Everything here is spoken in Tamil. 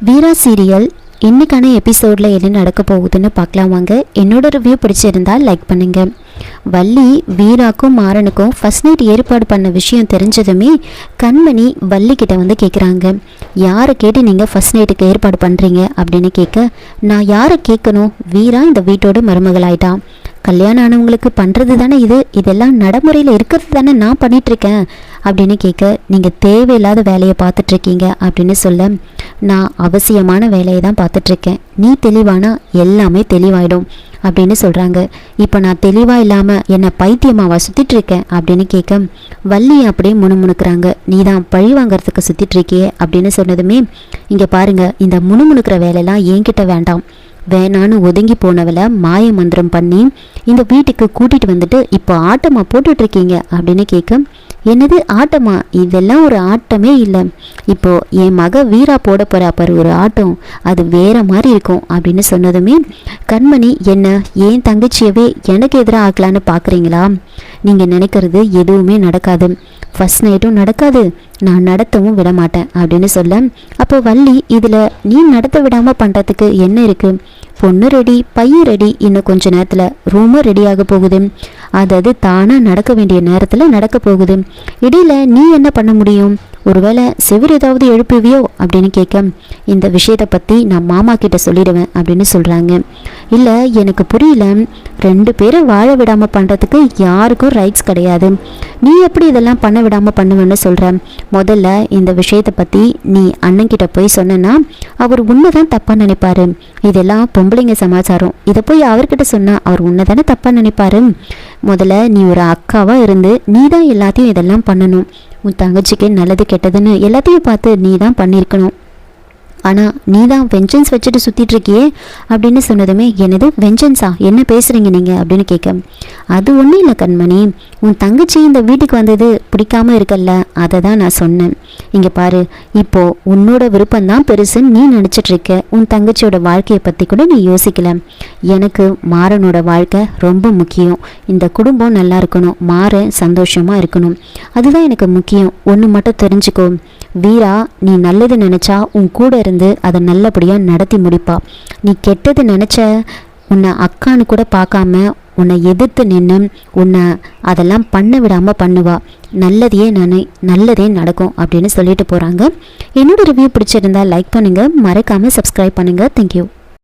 வீரா சீரியல் இன்னைக்கான எபிசோடில் என்ன நடக்க போகுதுன்னு பார்க்கலாம் வாங்க. என்னோட ரிவ்யூ பிடிச்சிருந்தால் லைக் பண்ணுங்க. வள்ளி வீராக்கும் மாறனுக்கும் ஃபர்ஸ்ட் நைட் ஏற்பாடு பண்ண விஷயம் தெரிஞ்சதுமே கண்மணி வள்ளி கிட்ட வந்து கேட்குறாங்க, யாரை கேட்டு நீங்கள் ஃபர்ஸ்ட் நைட்டுக்கு ஏற்பாடு பண்ணுறீங்க அப்படின்னு கேட்க, நான் யாரை கேட்கணும், வீரா இந்த வீட்டோட மருமகளாயிட்டான், கல்யாணம் ஆனவங்களுக்கு பண்ணுறது தானே இதெல்லாம் நடைமுறையில் இருக்கிறது தானே நான் பண்ணிகிட்ருக்கேன் அப்படின்னு கேட்க, நீங்கள் தேவையில்லாத வேலையை பார்த்துட்ருக்கீங்க அப்படின்னு சொல்ல, நான் அவசியமான வேலையை தான் பார்த்துட்ருக்கேன், நீ தெளிவானா எல்லாமே தெளிவாயிடும் அப்படின்னு சொல்கிறாங்க. இப்போ நான் தெளிவாக இல்லாமல் என்னை பைத்தியமாவா சுற்றிட்டுருக்கேன் அப்படின்னு கேட்க, வள்ளி அப்படியே முணுமுணுக்கிறாங்க, நீ தான் பழி வாங்கிறதுக்கு சுற்றிட்டுருக்கியே அப்படின்னு சொன்னதுமே, இங்கே பாருங்கள், இந்த முணுமுணுக்கிற வேலையெல்லாம் என்கிட்ட வேண்டாம், வேணான்னு ஒதுங்கி போனவளை மாய மந்திரம் பண்ணி இந்த வீட்டுக்கு கூட்டிகிட்டு வந்துட்டு இப்போ ஆட்டமா போட்டுட்ருக்கீங்க அப்படின்னு கேட்க, என்னது ஆட்டமா, இதெல்லாம் ஒரு ஆட்டமே இல்லை, இப்போது என் மக வீரா போட போகிறா பாரு ஒரு ஆட்டம், அது வேற மாதிரி இருக்கும் அப்படின்னு சொன்னதுமே கண்மணி, என்ன ஏன் தங்கச்சியவே எனக்கு எதிராக ஆக்கலான்னு பார்க்குறீங்களா, நீங்கள் நினைக்கிறது எதுவுமே நடக்காது, ஃபர்ஸ்ட் நைட்டும் நடக்காது, நான் நடத்தவும் விட மாட்டேன் அப்படின்னு சொல்ல, அப்போ வள்ளி, இதில் நீ நடத்த விடாமல் பண்ணுறதுக்கு என்ன இருக்குது, பொண்ணு ரெடி, பையன் ரெடி, இன்னும் கொஞ்ச நேரத்தில் ரூமும் ரெடியாக போகுது, அதாவது தானாக நடக்க வேண்டிய நேரத்தில் நடக்க போகுது, இடையில நீ என்ன பண்ண முடியும், ஒருவேளை செவர் ஏதாவது எழுப்புவியோ அப்படின்னு கேட்க, இந்த விஷயத்தை பற்றி நான் மாமா கிட்ட சொல்லிடுவேன் அப்படின்னு சொல்கிறாங்க. இல்லை எனக்கு புரியல, ரெண்டு பேரை வாழ விடாமல் பண்ணுறதுக்கு யாருக்கும் ரைட்ஸ் கிடையாது, நீ எப்படி இதெல்லாம் பண்ண விடாமல் பண்ணுவேன்னு சொல்கிற, முதல்ல இந்த விஷயத்தை பற்றி நீ அண்ணன்கிட்ட போய் சொன்னா அவர் உன்னை தான் தப்பாக நினைப்பாரு, இதெல்லாம் பொம்பளைங்க சமாச்சாரம், இதை போய் அவர்கிட்ட சொன்னால் அவர் உன்னை தானே தப்பாக நினைப்பாரு, முதல்ல நீ ஒரு அக்காவாக இருந்து நீ தான் எல்லாத்தையும் இதெல்லாம் பண்ணணும், உன் தங்கச்சிக்கு நல்லது கெட்டதுன்னு எல்லாத்தையும் பார்த்து நீ தான் பண்ணியிருக்கணும், ஆனால் நீ தான் வெஞ்சன்ஸ் வச்சுட்டு சுற்றிட்டு இருக்கியே அப்படின்னு சொன்னதுமே, என்னது வெஞ்சன்ஸா, என்ன பேசுகிறீங்க நீங்கள் அப்படின்னு கேட்க, அது ஒன்றும் இல்லை கண்மணி, உன் தங்கச்சி இந்த வீட்டுக்கு வந்தது பிடிக்காம இருக்கல்ல, அதை தான் நான் சொன்னேன், இங்கே பாரு, இப்போது உன்னோட விருப்பம்தான் பெருசுன்னு நீ நினச்சிட்ருக்க, உன் தங்கச்சியோட வாழ்க்கையை பற்றி கூட நீ யோசிக்கல, எனக்கு மாறனோட வாழ்க்கை ரொம்ப முக்கியம், இந்த குடும்பம் நல்லா இருக்கணும், மாறன் சந்தோஷமாக இருக்கணும், அதுதான் எனக்கு முக்கியம், ஒன்று மட்டும் தெரிஞ்சுக்கோ, வீரா நீ நல்லது நினச்சா உன் கூட இருந்து அதை நல்லபடியாக நடத்தி முடிப்பா, நீ கெட்டது நினச்ச உன்னை அக்கான்னு கூட பார்க்காம உன்னை எதிர்த்து நின்று உன்னை அதெல்லாம் பண்ண விடாமல் பண்ணுவா, நல்லதே நடக்கும் அப்படின்னு சொல்லிட்டு போகிறாங்க. என்னோட ரிவ்யூ பிடிச்சிருந்தா லைக் பண்ணுங்கள், மறக்காமல் சப்ஸ்கிரைப் பண்ணுங்கள். தேங்க்யூ.